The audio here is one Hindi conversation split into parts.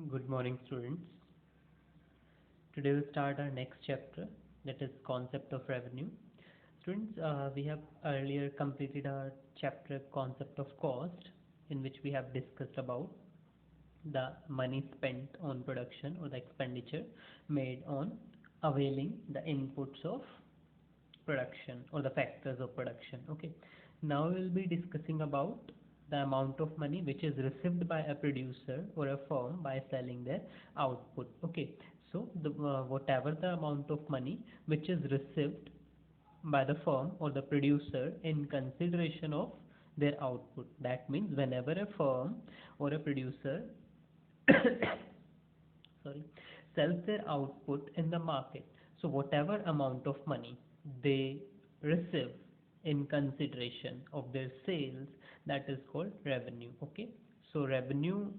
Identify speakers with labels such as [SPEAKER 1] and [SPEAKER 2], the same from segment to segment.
[SPEAKER 1] Good morning, students. Today we'll start our next chapter, that is concept of revenue. Students, we have earlier completed our chapter concept of cost, in which we have discussed about the money spent on production or the expenditure made on availing the inputs of production or the factors of production. Okay, now we will be discussing about the amount of money which is received by a producer or a firm by selling their output. Okay, so whatever the amount of money which is received by the firm or the producer in consideration of their output. That means whenever a firm or a producer sorry, sells their output in the market, so whatever amount of money they receive in consideration of their sales, that is called revenue. Okay, so revenue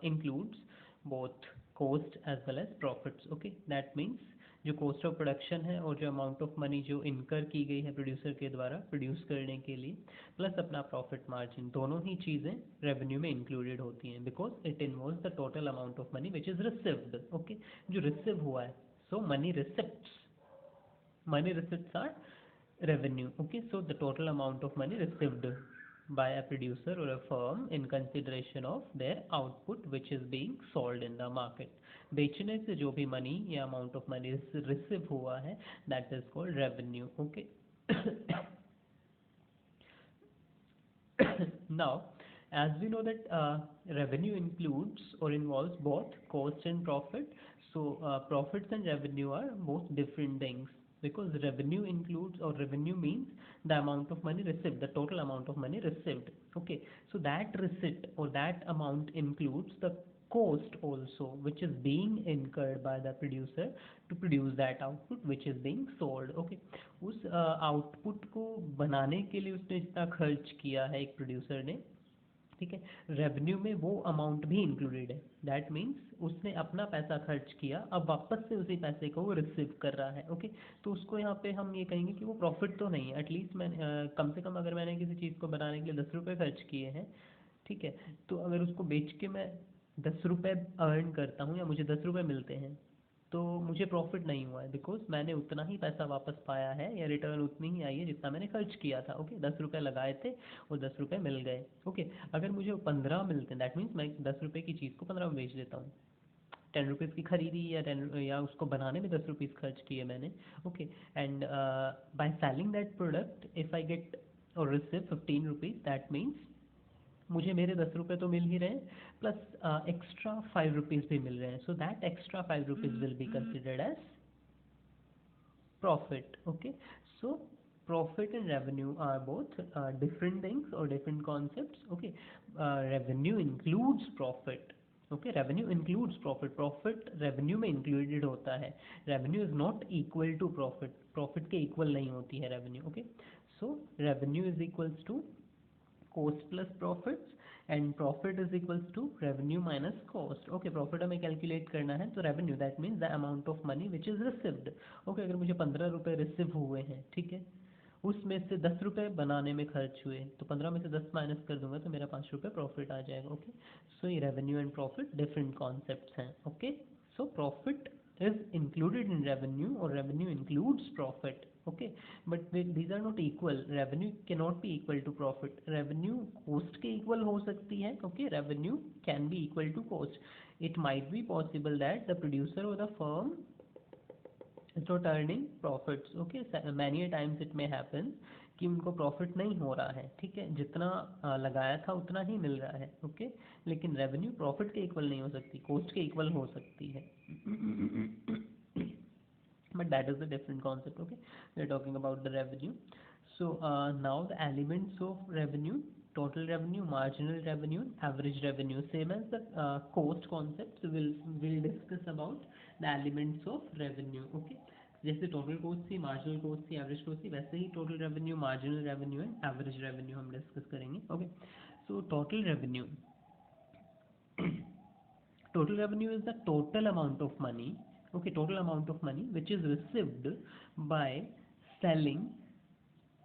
[SPEAKER 1] includes both cost as well as profits. Okay, that means जो कॉस्ट ऑफ प्रोडक्शन है और जो अमाउंट ऑफ मनी जो इनकर की गई है प्रोड्यूसर के द्वारा प्रोड्यूस करने के लिए, प्लस अपना प्रॉफिट मार्जिन, दोनों ही चीज़ें रेवेन्यू में इंक्लूडेड होती हैं, because it involves the total amount of money which is received. Okay, जो रिसीव हुआ है, सो money receipts are revenue. Okay, so the total amount of money received by a producer or a firm in consideration of their output which is being sold in the market. बेचने से जो भी मनी या अमाउंट ऑफ मनी रिसीव हुआ है, that is called revenue. Okay, now as we know that revenue includes or involves both cost and profit, so profits and revenue are both different things, because revenue includes, or revenue means the amount of money received, the total amount of money received. Okay, so that receipt or that amount includes the cost also which is being incurred by the producer to produce that output which is being sold. Okay, उस आउटपुट को बनाने के लिए उसने जितना खर्च किया है एक प्रोड्यूसर ने, ठीक है, रेवेन्यू में वो अमाउंट भी इंक्लूडेड है. दैट मीन्स उसने अपना पैसा खर्च किया, अब वापस से उसी पैसे को वो रिसीव कर रहा है. ओके, तो उसको यहाँ पे हम ये कहेंगे कि वो प्रॉफिट तो नहीं है. एटलीस्ट मैंने कम से कम अगर मैंने किसी चीज़ को बनाने के लिए 10 रुपये खर्च किए हैं, ठीक है, तो अगर उसको बेच के मैं 10 रुपये अर्न करता हूँ या मुझे 10 रुपये मिलते हैं, तो मुझे प्रॉफिट नहीं हुआ है, बिकॉज मैंने उतना ही पैसा वापस पाया है या रिटर्न उतनी ही आई है जितना मैंने खर्च किया था. ओके, 10 रुपये लगाए थे और 10 रुपये मिल गए. ओके, अगर मुझे 15 मिलते हैं, दैट मीन्स मैं 10 रुपये की चीज़ को 15 में बेच देता हूँ. 10 रुपीज़ की खरीदी या 10 या उसको बनाने में 10 रुपीज़ खर्च किए मैंने. Okay, and by selling that product if I get और रिसीव 15 रुपीज़, दैट मीन्स मुझे मेरे 10 रुपये तो मिल ही रहे हैं, प्लस एक्स्ट्रा 5 रुपीज़ भी मिल रहे हैं. So that extra 5 rupees will be considered as profit. Okay, so profit and revenue are both different things or different concepts. Okay, revenue includes profit. Okay, revenue includes profit. Profit revenue में included होता है. Revenue is not equal to profit. Profit के equal नहीं होती है revenue. Okay, so revenue is equals to cost plus profits and profit is equals to revenue minus cost. Okay, profit हमें कैलकुलेट करना है, तो revenue that means the amount of money which is received. Okay, अगर मुझे 15 रुपये रिसीव हुए हैं, ठीक है, उसमें से 10 रुपये बनाने में खर्च हुए, तो 15 में से 10 माइनस कर दूंगा तो मेरा 5 रुपये प्रॉफिट आ जाएगा. ओके, सो ये revenue and profit different concepts हैं. Okay, so profit is included in revenue or revenue includes profit. Okay, but these are not equal. Revenue cannot be equal to profit. Revenue cost के equal हो सकती है. Okay, revenue can be equal to cost. It might be possible that the producer or the firm is not earning profits. Okay, many a times it may happen कि उनको प्रॉफिट नहीं हो रहा है, ठीक है, जितना लगाया था उतना ही मिल रहा है. ओके, लेकिन रेवेन्यू प्रॉफिट के इक्वल नहीं हो सकती, कॉस्ट के इक्वल हो सकती है. but that is a different concept. Okay, we are talking about the revenue. So now the elements of revenue: total revenue, marginal revenue, average revenue. Same as the cost concept, so we'll discuss about the elements of revenue. Okay, जैसे टोटल कॉस्ट थी, मार्जिनल कॉस्ट थी, एवरेज कॉस्ट थी, वैसे ही total revenue, marginal revenue and average revenue हम डिस्कस करेंगे. Okay, so total revenue, total revenue is the total amount of money. Okay, total amount of money which is received by selling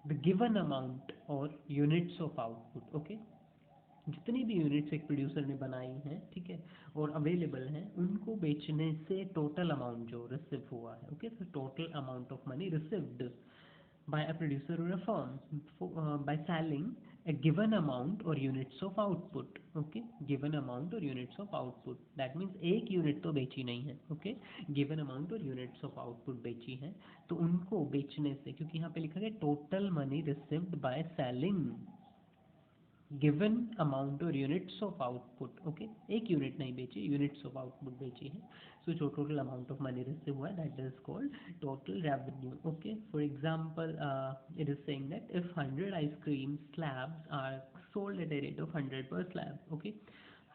[SPEAKER 1] the given amount or units of output. Okay, जितनी भी यूनिट्स एक प्रोड्यूसर ने बनाई हैं, ठीक है, और अवेलेबल हैं, उनको बेचने से टोटल अमाउंट जो रिसीव हुआ है, ओके, तो total amount of money received by a producer or a firm by selling a given amount or units of output, okay, given amount or units of output, that means एक यूनिट तो बेची नहीं है, ओके, गिवन अमाउंट और यूनिट्स ऑफ आउटपुट बेची है, तो उनको बेचने से, क्योंकि यहाँ पे लिखा गया total money received by selling given amount और यूनिट्स ऑफ आउटपुट, ओके, एक यूनिट नहीं बेची, यूनिट्स ऑफ आउटपुट बेची है, सो जो total amount of money receive हुआ है that is called total revenue, okay. For example it is saying that if 100 ice cream slabs are sold at a rate of 100 per slab, okay,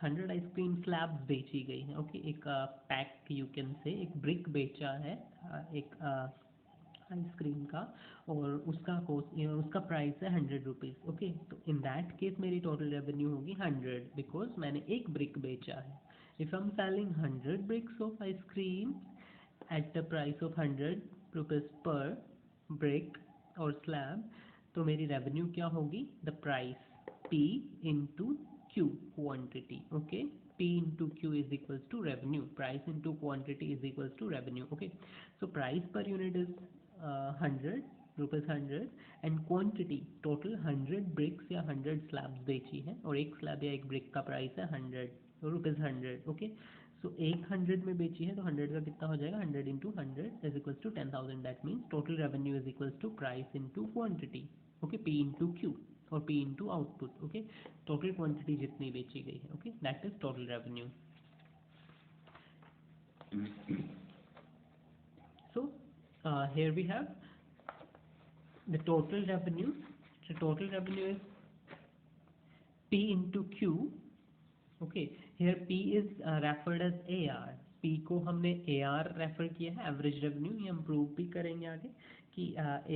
[SPEAKER 1] 100 ice cream slabs बेची गई हैं, ओके, एक पैक यू कैन से, एक ब्रिक बेचा है, एक आइसक्रीम का, और उसका कोस्ट, उसका प्राइस है 100 रुपीज़, ओके, तो इन दैट केस मेरी टोटल रेवेन्यू होगी 100, बिकॉज मैंने एक ब्रिक बेचा है। If I am selling 100 bricks of ice cream at the price of 100 rupees पर ब्रिक और स्लैब, तो मेरी रेवेन्यू क्या होगी, the price P into Q, quantity, okay, P into Q is equals to revenue, price into quantity is equals to revenue, okay, so price per unit is 100 rupees 100, and quantity total 100 bricks या 100 slabs बेची है, और एक स्लैब या एक ब्रिक का प्राइस है 100 रुपीज़ 100, ओके, सो एक 100 में बेची है, तो 100 का कितना हो जाएगा, 100 into 100 is equals to 10,000, that means total revenue is equals to price into quantity, okay, P into Q और P into output, okay, total quantity जितनी बेची गई है, okay, that is total revenue. So here we have the total revenue. So total revenue is P into Q. Okay, here P is referred as AR. P को हमने AR रेफर किया है, एवरेज रेवेन्यू, ये हम प्रूव भी करेंगे आगे कि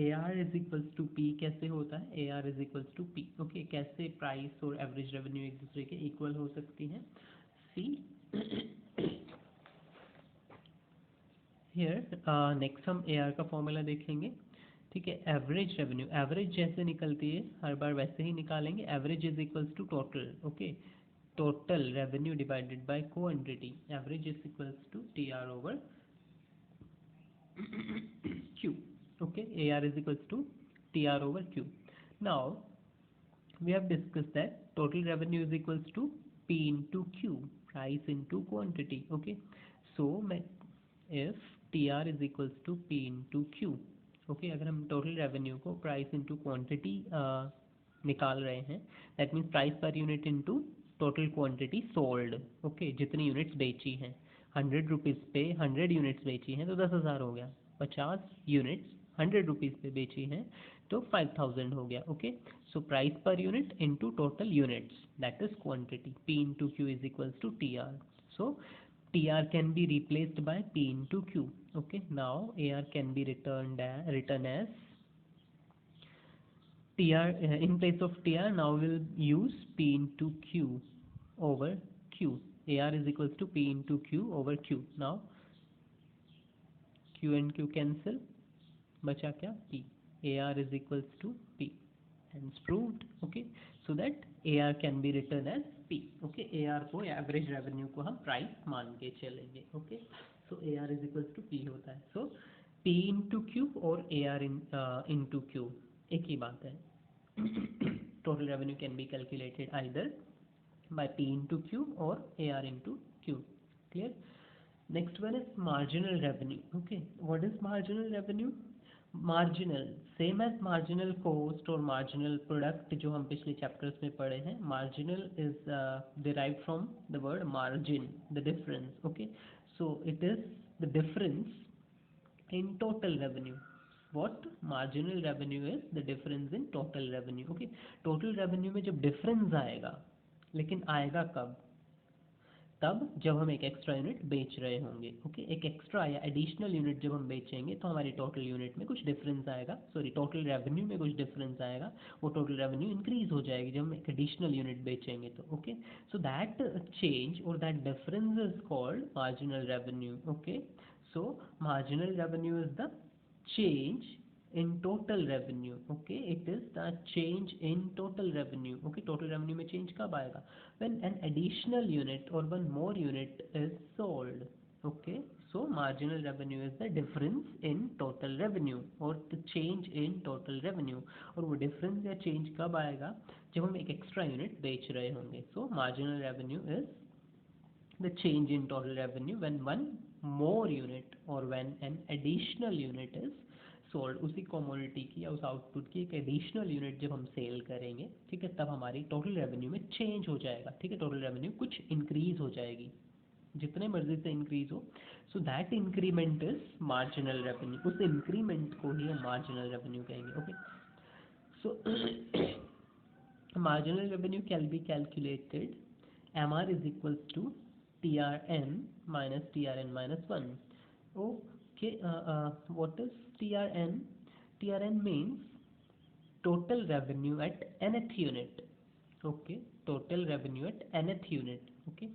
[SPEAKER 1] AR is equals to P कैसे होता है, AR is equals to P, okay, कैसे प्राइस और एवरेज रेवेन्यू एक दूसरे के इक्वल हो सकती हैं। सी हियर नेक्स्ट हम AR का फॉर्मूला देखेंगे, ठीक है, एवरेज रेवेन्यू, एवरेज जैसे निकलती है हर बार वैसे ही निकालेंगे, average is equals to total, okay, total revenue divided by quantity, average is equals to TR over Q, okay, AR is equals to TR over Q. Now we have discussed that total revenue is equals to P into Q, price into quantity, okay, so if TR is equals to P into Q, okay, अगर हम टोटल रेवेन्यू को प्राइस इंटू क्वांटिटी निकाल रहे हैं, that means price per unit into total quantity sold, okay, जितनी यूनिट्स बेची हैं, 100 रुपीज़ पे 100 यूनिट्स बेची हैं तो 10,000 हो गया, 50 यूनिट्स 100 रुपीज़ पे बेची हैं तो 5,000 हो गया, okay, so price per unit into total units that is quantity, P into Q is equals to TR, so TR can be replaced by P into Q, okay, now AR can be written as TR, in place of TR now we'll use P into Q over Q, AR is equals to P into Q over Q, now Q and Q cancel, बचा क्या, P, AR is equals to P, hence proved, okay, so that AR can be written as P, okay, AR को एवरेज रेवेन्यू को हम प्राइस मान के चलेंगे, okay, so AR is equals to P होता है, so P into Q और AR into Q एक ही बात है। Total revenue can be calculated either by P into Q or AR into Q, clear? Next one is marginal revenue, okay, what is marginal revenue? Marginal, same as marginal cost और मार्जिनल प्रोडक्ट जो हम पिछले चैप्टर्स में पढ़े हैं, marginal is derived from the word margin, the difference, okay, so it is the difference in total revenue, what marginal revenue is the difference in total revenue, okay, total revenue में जब difference आएगा, लेकिन आएगा कब, तब जब हम एक एक्स्ट्रा यूनिट बेच रहे होंगे, ओके, एक एक्स्ट्रा या एडिशनल यूनिट जब हम बेचेंगे तो हमारी टोटल यूनिट में कुछ डिफरेंस आएगा, सॉरी टोटल रेवेन्यू में कुछ डिफरेंस आएगा, वो टोटल रेवेन्यू इंक्रीज हो जाएगी जब हम एक एडिशनल यूनिट बेचेंगे तो, ओके, सो दैट चेंज और that difference is called marginal revenue, okay, so marginal revenue is the change in total revenue. Okay, it is the change in total revenue. Okay, total revenue में change कब आएगा? When an additional unit or one more unit is sold. Okay, so marginal revenue is the difference in total revenue or the change in total revenue. और वो difference या change कब आएगा? जब हम एक extra unit बेच रहे होंगे. So marginal revenue is the change in total revenue when one more unit or when an additional unit is sold. उसी कमोडिटी की या उस आउटपुट की एक एडिशनल यूनिट जब हम सेल करेंगे, ठीक है, तब हमारी टोटल रेवेन्यू में चेंज हो जाएगा. ठीक है, टोटल रेवेन्यू कुछ इंक्रीज हो जाएगी, जितने मर्जी से इंक्रीज हो. So that increment is marginal revenue. उस इंक्रीमेंट को ही हम मार्जिनल रेवेन्यू कहेंगे. Okay, so marginal revenue can be calculated MR is equals to TRN minus TRN minus 1. Okay, what is TRN? TRN means total revenue at nth unit. Okay, total revenue at nth unit. Okay,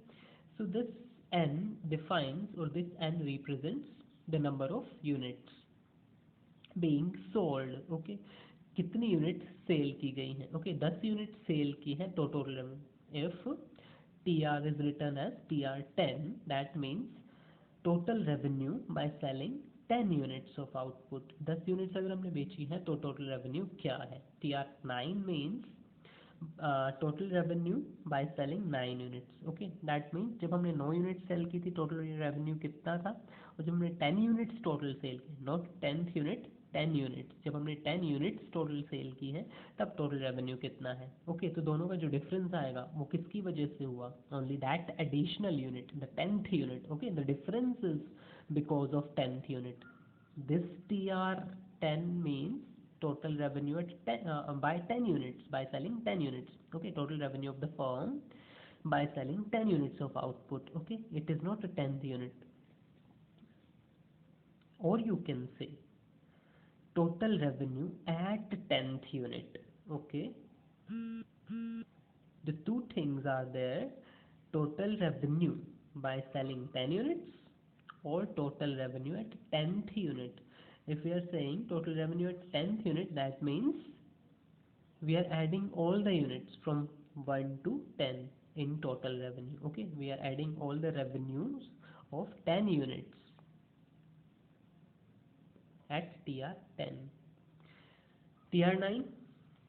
[SPEAKER 1] so this N defines or this N represents the number of units being sold. Okay, कितनी यूनिट सेल की गई हैं? ओके, 10 यूनिट सेल की हैं तो total revenue. If TR is written as TR10, that means total revenue by selling 10 units of output. 10 units अगर हमने बेची है तो टोटल रेवेन्यू क्या है? TR9 means total revenue by selling 9 units. Okay, that means जब हमने 9 यूनिट सेल की थी टोटल रेवेन्यू कितना था, और जब हमने 10 यूनिट्स टोटल सेल की, नॉट 10th यूनिट, 10 यूनिट्स, जब हमने 10 यूनिट्स टोटल सेल की है तब टोटल रेवेन्यू कितना है. ओके, तो दोनों का जो डिफरेंस आएगा वो किसकी वजह से हुआ? Only that additional unit, the 10th unit. Okay, the difference is because of 10th unit. This TR10 means total revenue at 10, by 10 units, by selling 10 units. Okay, total revenue of the firm by selling 10 units of output. Okay, it is not a 10th unit. Or you can say total revenue at 10th unit. Okay, the two things are there: total revenue by selling 10 units or total revenue at 10th unit. If we are saying total revenue at 10th unit, that means we are adding all the units from 1 to 10 in total revenue. Okay, we are adding all the revenues of 10 units at TR10. TR9,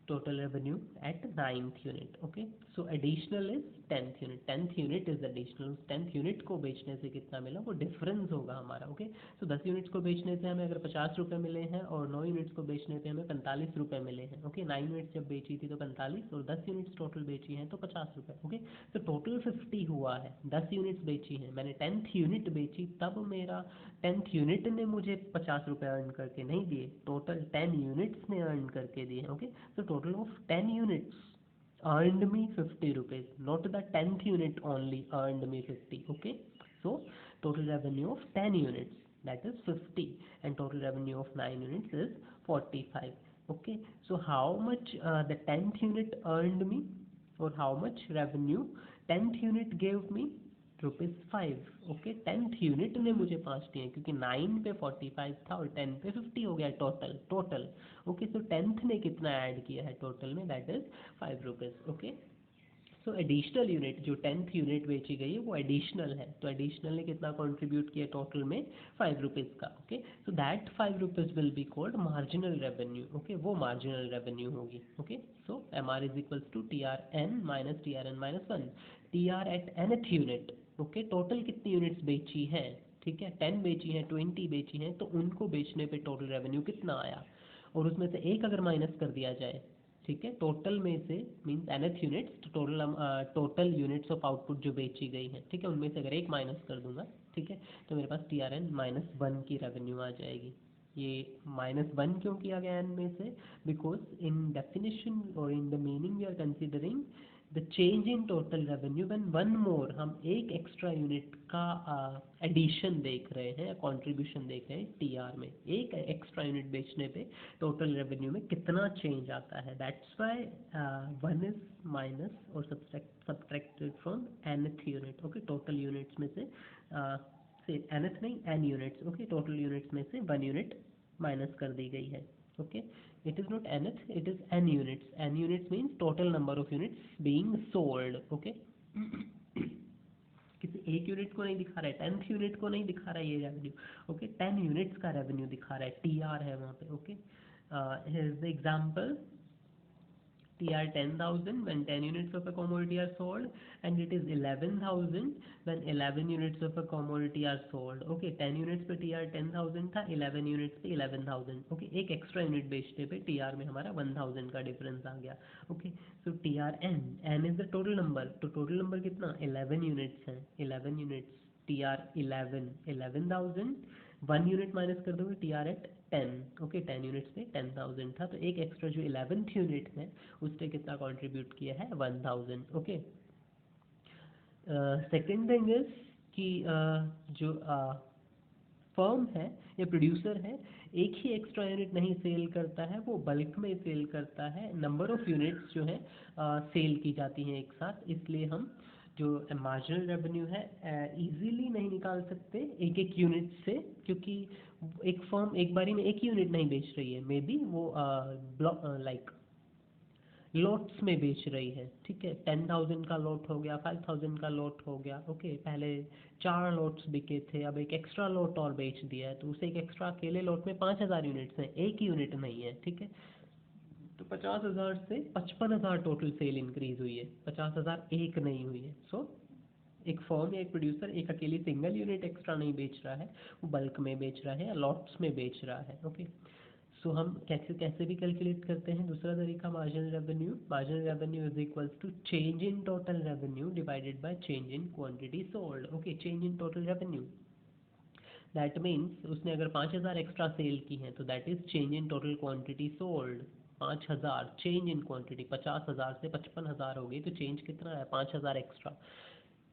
[SPEAKER 1] total revenue at 9th unit. Okay, so additional is 10th unit. 10th unit is additional. 10th unit को बेचने से कितना मिला वो डिफरेंस होगा हमारा. ओके, so 10 यूनिट्स को बेचने से हमें अगर 50 रुपये मिले हैं और 9 यूनिट्स को बेचने से हमें 45 रुपये मिले हैं. ओके, 9 यूनिट्स जब बेची थी तो 45 और 10 यूनिट्स टोटल बेची हैं तो 50 रुपये. ओके, तो टोटल 50 हुआ है. 10 यूनिट्स बेची हैं, मैंने 10th यूनिट बेची, तब मेरा 10th यूनिट ने मुझे 50 रुपये अर्न करके नहीं दिए, टोटल 10 यूनिट्स ने अर्न करके दिए. Okay, so total of 10 units earned me 50 rupees, not the 10th unit only earned me 50. Okay, so total revenue of 10 units, that is 50, and total revenue of 9 units is 45. Okay, so how much the 10th unit earned me, or how much revenue 10th unit gave me? ₹5. Okay, 10th unit ने मुझे 5 दिए क्योंकि 9 पे 45 था और 10 पे 50 हो गया टोटल. ओके, सो 10th ने कितना ऐड किया है टोटल में? That is ₹5. Okay, so additional unit जो 10th यूनिट बेची गई है वो एडिशनल है, तो एडिशनल ने कितना कंट्रीब्यूट किया टोटल में? ₹5 का. Okay, so that ₹5 will be called marginal revenue. Okay, वो मार्जिनल रेवेन्यू होगी. Okay, so MR is equals to TRN minus TRN minus 1. TR at nth unit. Okay, टोटल कितनी यूनिट्स बेची हैं? ठीक है, 10 बेची हैं, 20 बेची हैं, तो उनको बेचने पे टोटल रेवेन्यू कितना आया, और उसमें से एक अगर माइनस कर दिया जाए, ठीक है, टोटल में से means nth units, total units of output जो बेची गई हैं, ठीक है, उनमें से अगर एक माइनस कर दूंगा, ठीक है, तो मेरे पास TRN -1 की रेवेन्यू आ जाएगी. ये -1 क्यों किया गया n में से? बिकॉज इन डेफिनेशन और in the meaning we are considering the change in total revenue when one more, हम एक एक्स्ट्रा यूनिट का एडिशन देख रहे हैं, कंट्रीब्यूशन देख रहे हैं TR में. एक एक्स्ट्रा यूनिट बेचने पे टोटल रेवेन्यू में कितना चेंज आता है. दैट्स व्हाई 1 इज माइनस और subtracted from nth unit. Okay, total units में से nth नहीं n units. Okay, total units में से 1 यूनिट माइनस कर दी गई है. Okay, it is not nth, it is n units. N units means total number of units being sold. Okay, किसी एक यूनिट को नहीं दिखा रहा है, 10th यूनिट को नहीं दिखा रहा है ये रेवेन्यू. ओके, 10 यूनिट्स का रेवेन्यू दिखा रहा है, टीआर है वहाँ पे. Okay, here is the example. TR 10,000 when 10 units of a commodity are sold, and it is 11,000 when 11 units of a commodity are sold. Okay, 10 units पे TR 10,000 था, 11 units पे 11,000. Okay, एक एक्स्ट्रा यूनिट बेचने पे TR में हमारा 1,000 का डिफरेंस आ गया. Okay, so TR n is the total number. तो टोटल नंबर कितना, 11 यूनिट्स हैं. 11 यूनिट्स, TR 11,000. 1 यूनिट माइनस कर दोगे TR एट 10. ओके, 10 यूनिट्स पे 10,000 था, तो एक एक्स्ट्रा जो 11th यूनिट है उसने कितना कंट्रीब्यूट किया है, 1,000. ओके, सेकेंड थिंग इज कि जो फर्म है या प्रोड्यूसर है, एक ही एक्स्ट्रा यूनिट नहीं सेल करता है, वो बल्क में सेल करता है. नंबर ऑफ यूनिट्स जो है सेल की जाती हैं एक साथ, इसलिए हम जो मार्जिनल रेवेन्यू है इजीली नहीं निकाल सकते एक एक यूनिट से, क्योंकि एक फर्म एक बारी में एक ही यूनिट नहीं बेच रही है, मे बी वो लाइक लॉट्स में बेच रही है. ठीक है, 10,000 का लॉट हो गया, 5,000 का लॉट हो गया. ओके, पहले 4 लॉट्स बिके थे, अब एक एक्स्ट्रा लॉट और बेच दिया है, तो उसे एक एक्स्ट्रा अकेले लॉट में 5,000 यूनिट्स हैं, एक यूनिट नहीं है. ठीक है, तो 50,000 से 55,000 टोटल सेल इंक्रीज हुई है, 50,000 एक नहीं हुई है. सो एक फर्म या एक प्रोड्यूसर एक अकेली सिंगल यूनिट एक्स्ट्रा नहीं बेच रहा है, वो बल्क में बेच रहा है या लॉट्स में बेच रहा है. ओके, सो हम कैसे कैसे भी कैलकुलेट करते हैं. दूसरा तरीका marginal revenue. Marginal revenue is equals to change in total revenue divided by change in quantity sold. Okay, change in total revenue, that means उसने अगर 5,000 एक्स्ट्रा सेल की हैं तो that is change in total quantity sold. 5,000 change in quantity, 50,000 से 55,000 हो गई, तो चेंज कितना है, 5,000 एक्स्ट्रा,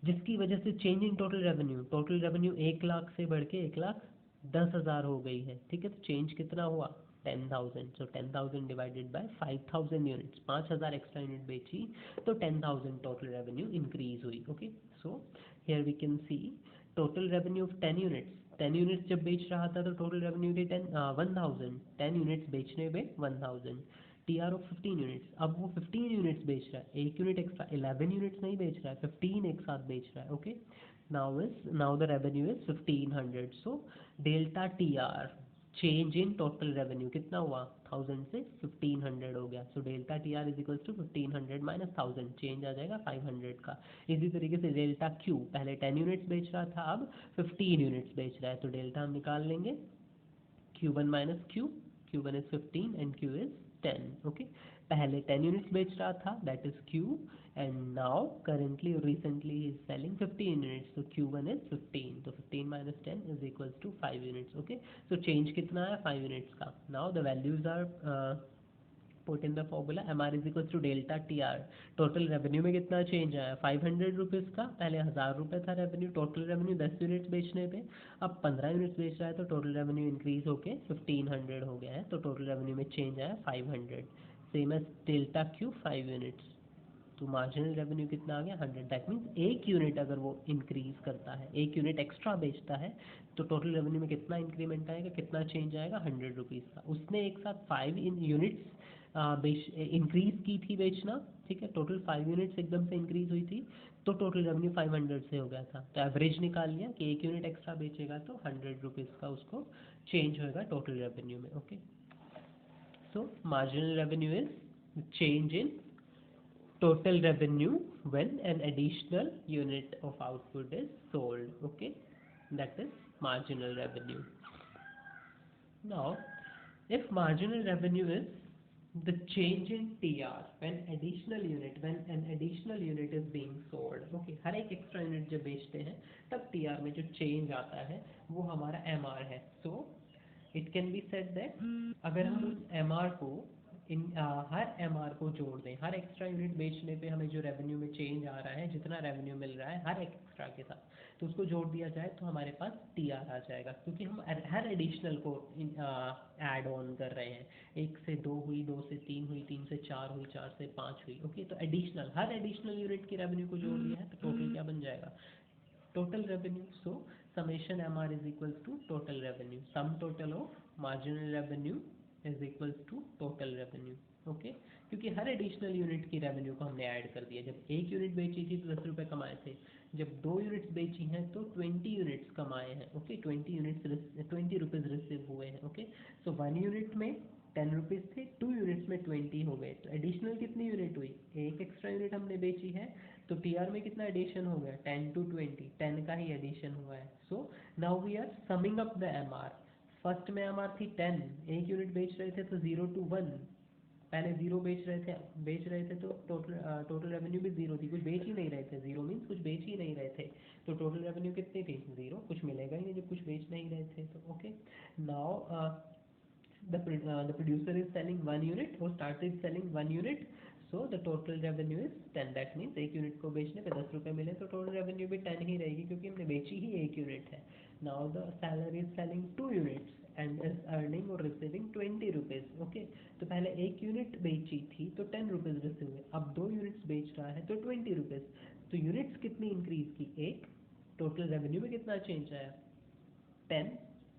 [SPEAKER 1] जिसकी वजह से change in total revenue, total revenue 1,00,000 से बढ़ के 1,10,000 हो गई है. ठीक है, तो चेंज कितना हुआ, 10,000. So 10,000 divided by 5,000 units, 5,000 extra unit बेची तो 10,000 टोटल रेवेन्यू इंक्रीज हुई. Okay, so here we can see total revenue of 10 units. 10 units जब बेच रहा था तो टोटल रेवेन्यू थी 1,000. 10 यूनिट्स बेचने पे 1,000. TR ऑफ 15 यूनिट्स, अब वो 15 यूनिट्स बेच रहा है, एक यूनिट एक्स्ट्रा, 11 यूनिट्स नहीं बेच रहा है, 15 एक साथ बेच रहा है. Okay, now the revenue is 1,500. So delta TR, change in total revenue कितना हुआ, 1,000 से 1,500 हो गया. So delta TR is equal to 1,500 minus 1,000, change आ जाएगा 500 का. इसी तरीके से डेल्टा Q, पहले 10 यूनिट्स बेच रहा था, अब 15 यूनिट्स बेच रहा है, तो डेल्टा हम निकाल लेंगे Q1 minus Q1 is 15 and Q is 10. Okay, पहले 10 यूनिट्स बेच रहा था, that is Q, and now currently और रिसेंटली ही इज सेलिंग 15 यूनिट्स, तो Q1 इज 15, तो 15 minus 10 is equals to 5 units. Okay, so change कितना है, 5 यूनिट्स का. Now the values are put in the formula. MR is equals to delta TR. Total revenue में कितना चेंज आया, 500 रुपीज़ का, पहले 1,000 रुपये था रेवेन्यू, टोटल रेवेन्यू 10 यूनिट्स बेचने पे, अब 15 यूनिट्स बेच रहा है, तो टोटल रेवेन्यू इंक्रीज होके 1,500 हो गया है, तो टोटल रेवेन्यू में चेंज आया 500. Same as delta Q 5 units, तो मार्जिनल रेवेन्यू कितना आ गया, 100. दैट मीन्स एक यूनिट अगर वो इंक्रीज करता है, एक यूनिट एक्स्ट्रा बेचता है, तो टोटल रेवेन्यू में कितना इंक्रीमेंट आएगा, कितना चेंज आएगा, 100 रुपीज़ का. उसने एक साथ 5 यूनिट्स इंक्रीज की थी बेचना. ठीक है, टोटल 5 यूनिट्स एकदम से इंक्रीज हुई थी, तो टोटल रेवेन्यू 500 से हो गया था. तो एवरेज निकाल लिया कि एक यूनिट एक्स्ट्रा बेचेगा तो 100 रुपीज़ का उसको चेंज होएगा टोटल रेवेन्यू में. Okay, so marginal revenue is change in total revenue when an additional unit of output is sold. Okay, that is marginal revenue. Now if marginal revenue is the change in TR when an additional unit is being sold. Okay, हर एक एक्स्ट्रा यूनिट जब बेचते हैं तब TR में जो चेंज आता है वो हमारा MR है. So it can be said that अगर हम उस MR को हर MR को जोड़ दें, हर एक्स्ट्रा यूनिट बेचने पे हमें जो रेवेन्यू में चेंज आ रहा है, जितना रेवेन्यू मिल रहा है हर एक एक्स्ट्रा के साथ, तो उसको जोड़ दिया जाए तो हमारे पास TR आ जाएगा, क्योंकि हम हर एडिशनल को ऐड ऑन कर रहे हैं. 1 से 2 हुई, 2 से 3 हुई, 3 से 4 हुई, 4 से 5 हुई. ओके, तो एडिशनल, हर एडिशनल यूनिट की रेवेन्यू को जोड़ दिया है, तो टोटल क्या बन जाएगा, total revenue. So summation MR is equals to total revenue, sum total of marginal revenue is equals to total revenue. Okay, क्योंकि हर एडिशनल यूनिट की रेवेन्यू को हमने ऐड कर दिया। जब एक यूनिट बेची थी तो 10 रुपये कमाए थे, जब 2 यूनिट्स बेची हैं तो 20 यूनिट्स कमाए हैं। ओके, 20 रुपीज़ रिसीव हुए हैं। ओके, सो 1 यूनिट में 10 रुपीज़ थे, 2 यूनिट्स में 20 हो गए, तो एडिशनल कितनी यूनिट हुई, एक एक्स्ट्रा यूनिट हमने बेची है, तो टीआर में कितना एडिशन हो गया, 10 to 20, 10 का ही एडिशन हुआ है। So now we are summing up the MR. First में एमआर थी 10, एक यूनिट बेच रहे थे तो 0 to 1, पहले 0 बेच रहे थे तो टोटल रेवेन्यू भी 0 थी, कुछ बेच ही नहीं रहे थे, 0 मीन्स कुछ बेच ही नहीं रहे थे, तो टोटल रेवेन्यू कितनी थी, 0, कुछ मिलेगा ही नहीं जब कुछ बेच नहीं रहे थे। तो okay, now the producer is selling 1 unit or started selling 1 unit, so the total revenue is 10, that means एक यूनिट को बेचने पे 10 रुपये मिले तो टोटल रेवेन्यू भी 10 ही रहेगी, क्योंकि हमने बेची ही एक यूनिट है। now the seller is selling 2 units and is earning or receiving 20 rupees। Okay, तो पहले एक यूनिट बेची थी तो 10 रुपीज़ रिसीव हुए, अब 2 यूनिट्स बेच रहा है तो 20 रुपीज़, तो यूनिट्स कितनी इंक्रीज की, एक, टोटल रेवेन्यू में कितना चेंज आया, 10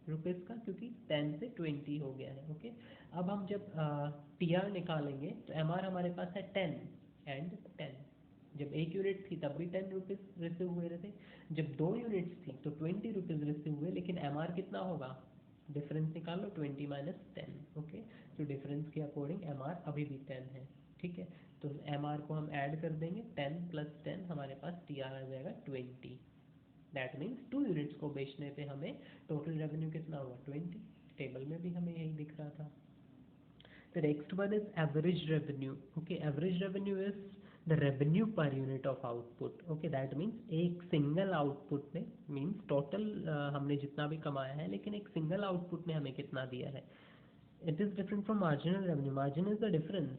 [SPEAKER 1] रुपीज़ का, क्योंकि 10 से 20 हो गया है। ओके, अब हम जब टी आर निकालेंगे तो एम आर हमारे पास है 10 एंड 10, जब एक यूनिट थी तब भी 10 रुपीज़ रिसीव हुए थे, जब 2 यूनिट्स थी तो 20 रुपीज़ रिसीव हुए, लेकिन एम आर कितना होगा, डिफरेंस निकाल लो, 20 माइनस 10। ओके, तो डिफरेंस के अकॉर्डिंग एम आर अभी भी 10 है। ठीक है, तो एम आर को हम ऐड कर देंगे, 10 + 10 हमारे पास टी आर आ जाएगा 20। दैट मीन्स 2 यूनिट्स को बेचने पे हमें टोटल रेवेन्यू कितना हुआ, 20, टेबल में भी हमें यही दिख रहा था। The next one is average revenue. Okay, average revenue is the revenue per unit of output. Okay, that means एक सिंगल आउटपुट ने, मीन्स टोटल हमने जितना भी कमाया है, लेकिन एक सिंगल आउटपुट ने हमें कितना दिया है। It is different from marginal revenue, margin is the difference.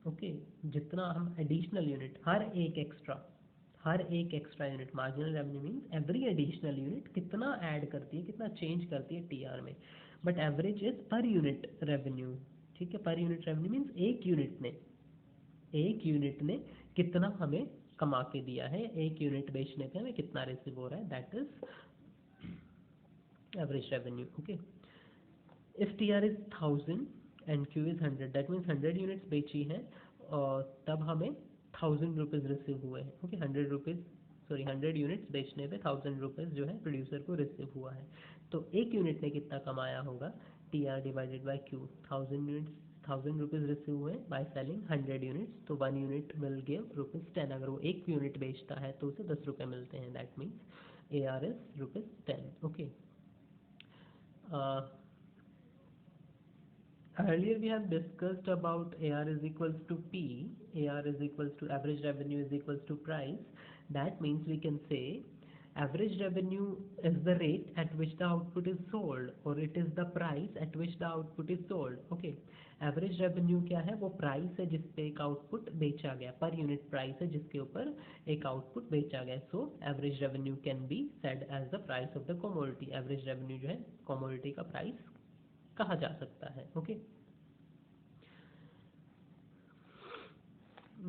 [SPEAKER 1] Okay, जितना हम एडिशनल यूनिट, हर एक extra unit, marginal revenue means every additional unit कितना ऐड करती है, कितना चेंज करती है टीआर में, but average is per unit revenue. ठीक है, पर यूनिट रेवेन्यू मीन्स एक यूनिट ने कितना हमें कमा के दिया है, एक यूनिट बेचने पे हमें कितना रिसीव हो रहा है, that is average revenue. Okay, if T R is 1000 and Q is 100, that means 100 units बेची हैं और तब हमें 1000 रुपीज़ रिसीव हुए हैं। ओके, 100 यूनिट्स बेचने पे 1000 रुपीज़ जो है प्रोड्यूसर को रिसीव हुआ है, तो एक यूनिट ने कितना कमाया होगा, T R divided by Q, 1000 rupees receive हुए बाय सेलिंग 100 यूनिट्स, तो 1 यूनिट विल गिव ₹10। अगर वो एक यूनिट बेचता है तो उसे 10 रुपये मिलते हैं, that means A R is ₹10। Okay, earlier we have discussed about AR is equals to P, AR is equals to average revenue is equals to price. That means we can say average revenue is the rate at which the output is sold, or it is the price at which the output is sold. Okay, average revenue क्या है, वो प्राइस है जिस पे एक आउटपुट बेचा गया, पर यूनिट प्राइस है जिसके ऊपर एक आउटपुट बेचा गया। So average revenue can be said as the price of the commodity. Average revenue जो है कमोडिटी का प्राइस कहा जा सकता है। Okay,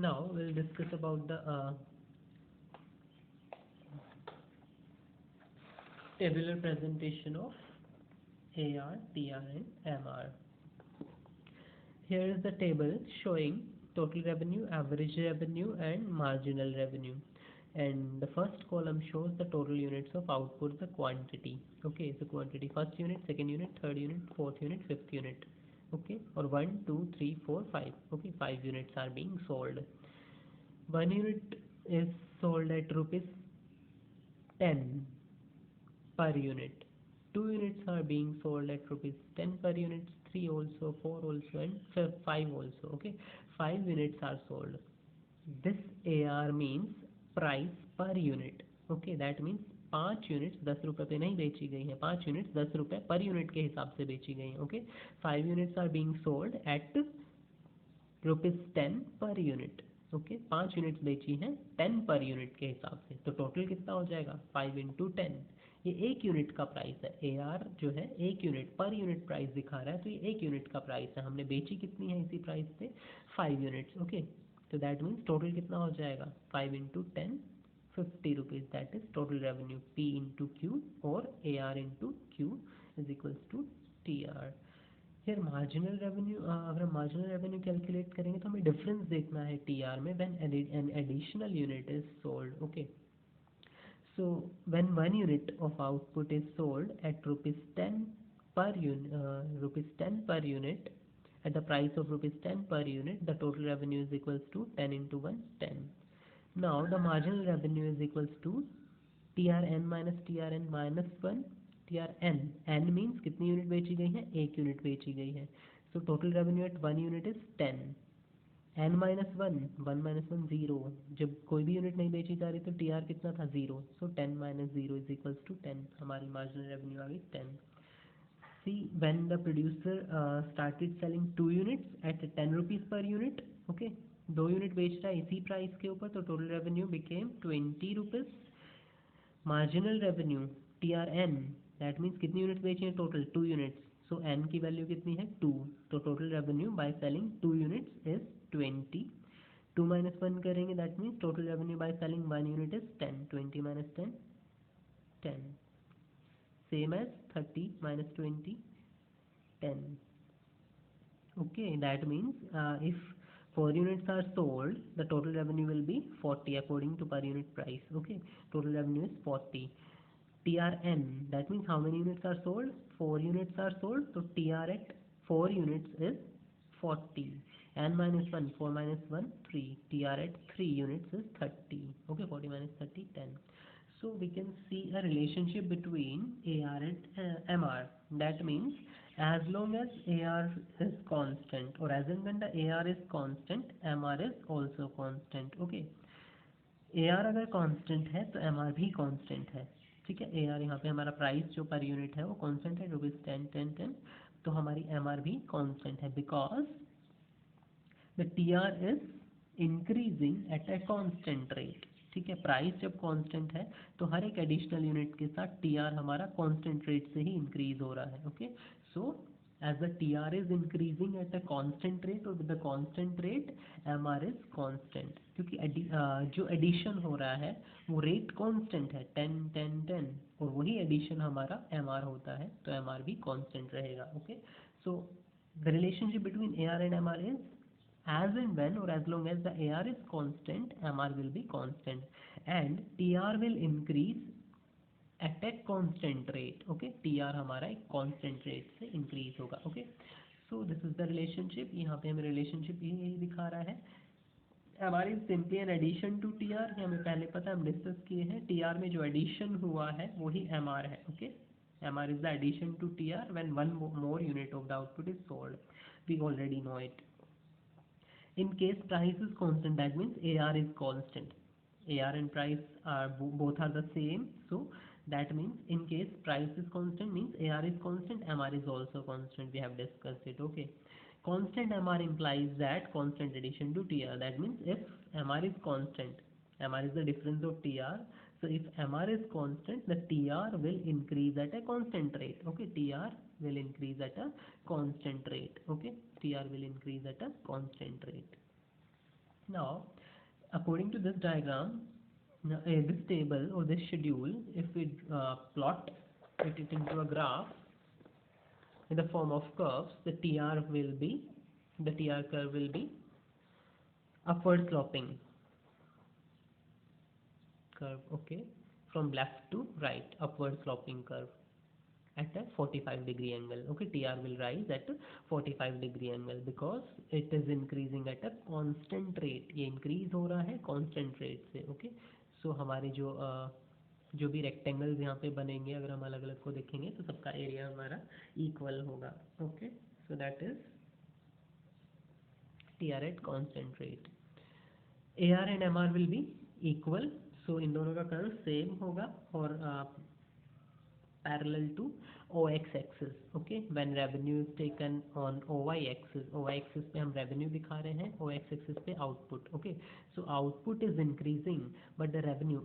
[SPEAKER 1] now will discuss about the tabular presentation of AR, TR and MR. Here is the table showing total revenue, average revenue and marginal revenue, and the first column shows the total units of output, the quantity. Okay, so quantity, first unit, second unit, third unit, fourth unit, fifth unit. Okay, or 1 2 3 4 5. Okay, 5 units are being sold. 1 unit is sold at rupees 10 per unit. 2 units are being sold at rupees 10 per unit, 3 also, 4 also and 5 also. Okay, 5 units are sold. This AR means price per unit. Okay, that means 5 units 10 रुपये पे नहीं बेची गई हैं, 5 यूनिट्स 10 रुपये पर यूनिट के हिसाब से बेची गई हैं। Okay, 5 units are being sold at ₹10 पर यूनिट। ओके, 5 यूनिट्स बेची हैं 10 पर यूनिट के हिसाब से, तो टोटल कितना हो जाएगा, 5 into 10। ये एक यूनिट का प्राइस है, ए आर जो है एक यूनिट पर यूनिट प्राइस दिखा रहा है, तो ये एक यूनिट का प्राइस है, हमने बेची कितनी है इसी प्राइस पे, 5 यूनिट्स। ओके, तो दैट मीन्स टोटल कितना हो जाएगा, 5 into 10, 50 rupees, that is total revenue. P into Q और AR into Q is equals to TR। फिर मार्जिनल रेवेन्यू, अगर हम मार्जिनल रेवेन्यू कैलकुलेट करेंगे तो हमें डिफरेंस देखना है टीआर में when an additional unit is sold. Okay, so when one unit of output is sold at rupees 10 per unit, rupees 10 per unit, at the price of rupees 10 per unit, the total revenue is equals to 10 into 1, 10. Now the marginal revenue is equals to TRN minus TRN minus 1. TRN, N means कितनी यूनिट बेची गई है, एक यूनिट बेची गई है. So total revenue at one unit is 10. N minus one, one minus one zero, जब कोई भी यूनिट नहीं बेची जा रही तो टी आर कितना था, zero. So ten minus zero is equals to ten. हमारी मार्जिनल रेवेन्यू आ गई 10. See when the producer started selling two units at 10 rupees per unit. Okay, दो यूनिट बेच रहा है इसी प्राइस के ऊपर, तो total revenue became 20 rupees. Marginal revenue T R N, that means कितनी यूनिट्स बेची हैं, total two units. So N की वैल्यू कितनी है, टू. तो total revenue by selling two units is 20. 2 minus 1 करेंगे, that means total revenue by selling 1 unit is 10. 20 minus 10, 10. Same as 30 minus 20, 10. Okay, that means if 4 units are sold, the total revenue will be 40 according to per unit price. Okay, total revenue is 40. TRN, that means how many units are sold, 4 units are sold, so TR at 4 units is 40. N minus 1, 4 minus 1, 3. TR at 3 units is 30. Okay, 40 minus 30, 10. So we can see a relationship between AR and MR. That means as long as AR is constant, or as and when the AR is constant, MR is also constant. Okay, AR अगर कांस्टेंट है तो MR भी कांस्टेंट है. ठीक है, AR यहाँ पे हमारा प्राइस जो पर यूनिट है वो कांस्टेंट है, रुपीज 10 10 10. तो हमारी MR भी कांस्टेंट है because the TR is increasing at a constant rate. ठीक है, प्राइस जब कांस्टेंट है तो हर एक एडिशनल यूनिट के साथ TR हमारा कांस्टेंट रेट से ही इंक्रीज हो रहा है. Okay, so as the TR is increasing at a constant rate, or with the constant rate MR is constant. क्योंकि जो एडिशन हो रहा है वो रेट कांस्टेंट है, 10 10 10, और वही एडिशन हमारा MR होता है, तो MR भी कांस्टेंट रहेगा. Okay, so the relationship between AR and MR is as and when, or as long as the AR is constant, MR will be constant, and TR will increase at a constant rate. Okay, TR हमारा एक constant rate से increase होगा. Okay, so this is the relationship. यहाँ पे हमें relationship यही दिखा रहा है. MR is simply an addition to TR, ये हमें पहले पता है, हम डिस्कस किए हैं. TR में जो addition हुआ है वही MR है. Okay, MR is the addition to TR when one more unit of the output is sold. We already know it. In case price is constant, that means AR is constant. AR and price are both are the same, so that means in case price is constant means AR is constant, MR is also constant. We have discussed it. Okay, constant MR implies that constant addition to TR. That means if MR is constant, MR is the difference of TR. So if MR is constant, the TR will increase at a constant rate. Okay, TR will increase at a constant rate. Okay, TR will increase at a constant rate. Now, according to this diagram, this table or this schedule, if we plot it into a graph in the form of curves, the TR curve will be upward sloping curve. Okay, from left to right, upward sloping curve at a 45-degree angle. Okay, TR will rise at a 45-degree angle because it is increasing at a constant rate. ये increase हो रहा है constant rate से. Okay, so हमारे जो भी रेक्टेंगल्स यहाँ पे बनेंगे, अगर हम अलग अलग को देखेंगे तो सबका एरिया हमारा इक्वल होगा. Okay, so that is TR at constant rate. AR and MR will be equal, so इन दोनों का कर्व सेम होगा और parallel to OX axis. Okay, when revenue is taken on OY axis, OY axis पे हम revenue दिखा रहे हैं, OX axis पे output. Okay, so output is increasing but the revenue,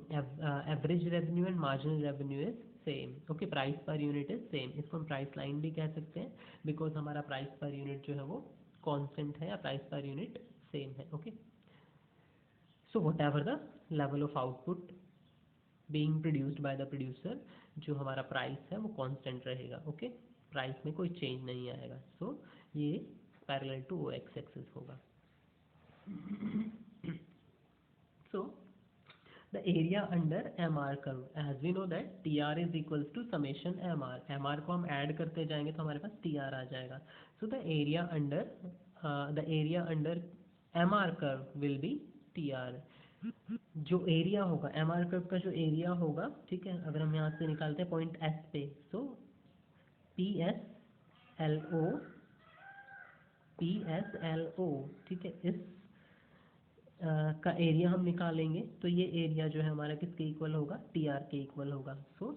[SPEAKER 1] average revenue and marginal revenue is same. Okay, price per unit is same. इसको हम price line भी कह सकते हैं because हमारा price per unit जो है वो constant है या price per unit same है. Okay, so whatever the level of output being produced by the producer, जो हमारा प्राइस है वो कांस्टेंट रहेगा. ओके, प्राइस में कोई चेंज नहीं आएगा। सो ये parallel to O X axis होगा। So the area under MR curve, as we know that TR is equals to summation MR, MR को हम ऐड करते जाएंगे तो हमारे पास TR आ जाएगा। so the area under MR curve will be TR। जो एरिया होगा MR कर्व का, जो एरिया होगा, ठीक है, अगर हम यहाँ से निकालते हैं पॉइंट S पे, सो PSLO, ठीक है, इस का एरिया हम निकालेंगे तो ये एरिया जो है हमारा किसके इक्वल होगा, TR के इक्वल होगा। So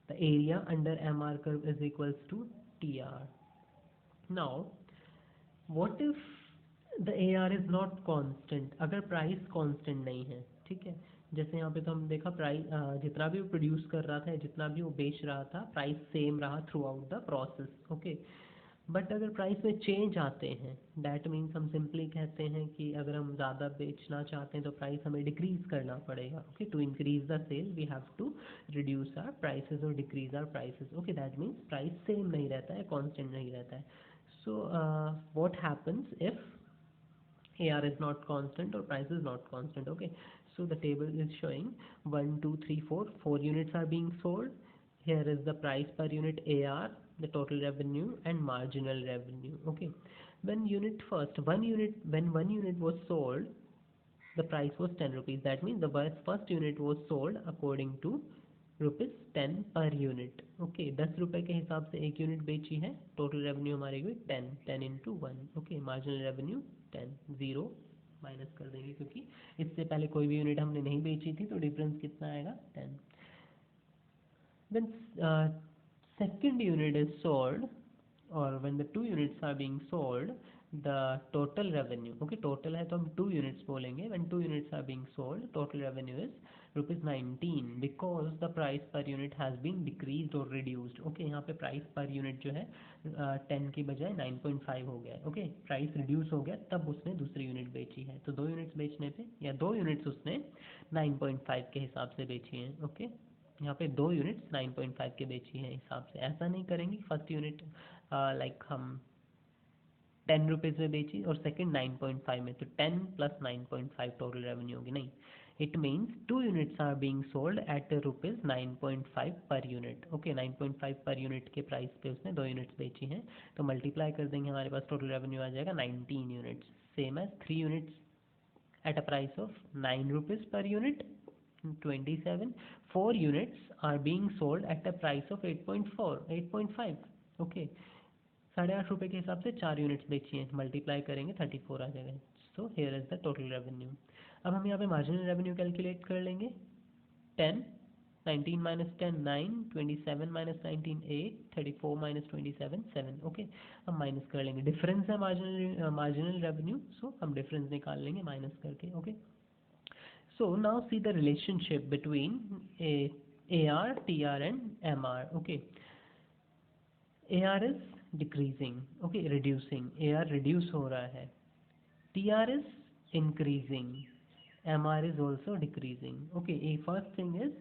[SPEAKER 1] the area under MR curve is equals to TR। Now what if the AR is not constant, अगर प्राइस कांस्टेंट नहीं है, ठीक है, जैसे यहाँ पे तो हम देखा प्राइस जितना भी वो प्रोड्यूस कर रहा था, जितना भी वो बेच रहा था, प्राइस सेम रहा through out the process, okay. But अगर प्राइस में चेंज आते हैं, डैट मीन्स हम सिंपली कहते हैं कि अगर हम ज़्यादा बेचना चाहते हैं तो प्राइस हमें डिक्रीज करना पड़ेगा, okay. To increase the sale we have to reduce our prices और decrease our prices, okay. That means price same नहीं रहता है, कांस्टेंट नहीं रहता है। So what happens if AR is not constant or price is not constant, okay। So the table is showing 1 2 3 4 units are being sold. Here is the price per unit AR, the total revenue and marginal revenue, okay। When one unit was sold, the price was 10 rupees, that means the first unit was sold according to rupees 10 पर यूनिट, ओके। 10 रुपये के हिसाब से एक यूनिट बेची है, टोटल रेवेन्यू हमारी हुई 10 into 1, okay. Marginal revenue 10, 0 minus कर देंगे क्योंकि इससे पहले कोई भी यूनिट हमने नहीं बेची थी, तो डिफरेंस कितना आएगा, 10। When second unit is sold, or when the two units are being sold, the total revenue, okay, total है तो हम 2 units बोलेंगे, when 2 units are being sold, total revenue is rupees 19, because the price per unit has been decreased or reduced, okay। यहाँ पे price per unit जो है 10 की बजाय 9.5 हो गया है, ओके। प्राइस रिड्यूस हो गया तब उसने दूसरी यूनिट बेची है, तो 2 यूनिट्स बेचने पे, या 2 यूनिट्स उसने 9.5 के हिसाब से बेची हैं, ओके। यहाँ पे 2 यूनिट्स 9.5 के बेची हैं हिसाब से, ऐसा नहीं करेंगे फर्स्ट यूनिट लाइक हम 10 रुपीज़ में बेची और सेकंड 9.5 में, तो 10 प्लस 9.5 टोटल रेवेन्यू होगी, नहीं। It means 2 units are being sold at rupees 9.5 per unit, okay. 9.5 per unit के प्राइस पे उसने 2 यूनिट्स बेची हैं, तो मल्टीप्लाई कर देंगे, हमारे पास टोटल रेवेन्यू आ जाएगा 19 units, same as 3 units at a price of 9 rupees per unit, 27। 4 units are being sold at a price of 8.5, okay. 8.5 रुपये के हिसाब से 4 यूनिट्स बेची हैं, मल्टीप्लाई करेंगे 34 आ जाएगा। So here is the total revenue. अब हम यहाँ पे मार्जिनल रेवेन्यू कैलकुलेट कर लेंगे। 10, 19 माइनस 10 9, 27 माइनस 19 8, 34 माइनस 27 7, ओके। हम माइनस कर लेंगे, डिफरेंस है मार्जिनल रेवेन्यू, सो हम डिफरेंस निकाल लेंगे माइनस करके, okay. So now see the relationship between AR, TR and MR, okay। AR is decreasing, okay, reducing, AR reduce हो रहा है, TR is increasing, MR is also decreasing, okay। A first thing is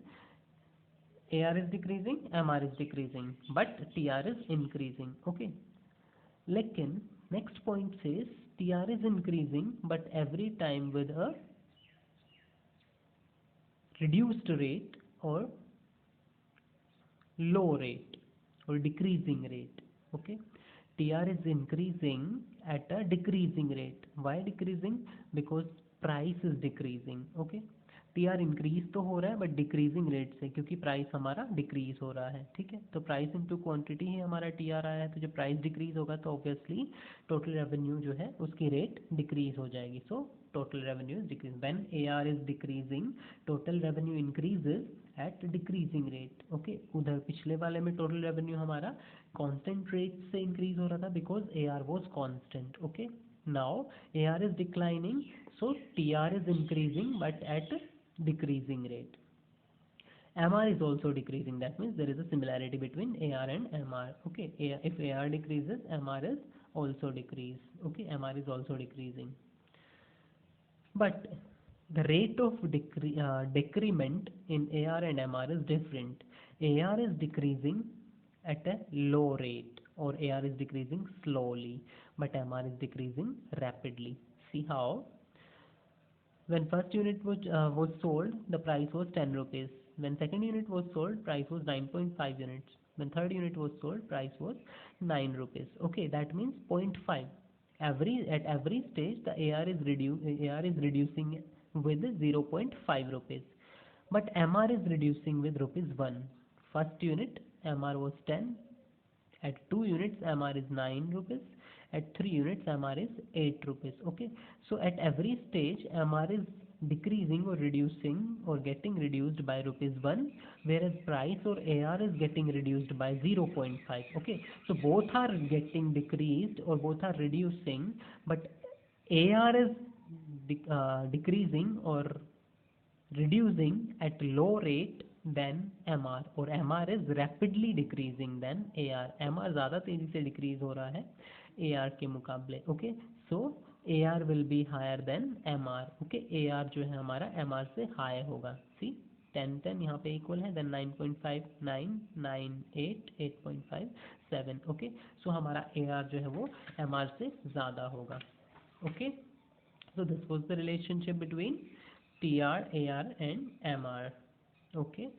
[SPEAKER 1] AR is decreasing, MR is decreasing, but TR is increasing, okay। लेकिन next point says TR is increasing but every time with a reduced rate or low rate or decreasing rate, okay। TR is increasing at a decreasing rate, why decreasing, because price is decreasing, okay। TR increase तो हो रहा है बट डिक्रीजिंग रेट से, क्योंकि प्राइस हमारा डिक्रीज हो रहा है, ठीक है। तो प्राइस इनटू क्वांटिटी ही हमारा TR आया है, तो जब प्राइस डिक्रीज होगा तो ऑब्वियसली टोटल रेवेन्यू जो है उसकी रेट डिक्रीज हो जाएगी। सो total revenue is decrease, when AR is decreasing total revenue increases at decreasing rate, okay. उधर पिछले वाले में टोटल रेवेन्यू हमारा कांस्टेंट रेट से इंक्रीज हो रहा था because AR was constant, okay. Now AR is declining, so TR is increasing but at decreasing rate. MR is also decreasing, that means there is a similarity between AR and MR, okay। If AR decreases, MR is also decrease, okay। MR is also decreasing, but the rate of decrement in AR and MR is different. AR is decreasing at a low rate, or AR is decreasing slowly, but MR is decreasing rapidly. See how? When first unit was sold, the price was 10 rupees. When second unit was sold, price was 9.5 units. When third unit was sold, price was 9 rupees. Okay, that means zero point 0.5. At every stage, the AR is reducing with 0.5 rupees. But MR is reducing with rupees 1. First unit, MR was 10. At 2 units, MR is 9 rupees. At 3 units, MR is 8 rupees. Okay, so at every stage, MR is decreasing or reducing or getting reduced by rupees 1, whereas price or AR is getting reduced by 0.5. Okay, so both are getting decreased or both are reducing, but AR is decreasing or reducing at low rate than MR, और MR is rapidly decreasing than AR. MR ज़्यादा तेज़ी से decrease हो रहा है AR के मुकाबले. Okay, so AR will be higher than MR. Okay, AR जो है हमारा MR से high होगा. See, 10 10 यहाँ पे equal है, then 9.5 9 9 8 8.5 7. Okay, so हमारा AR जो है वो MR से ज़्यादा होगा. Okay, so this was the relationship between TR, AR and MR. Okay,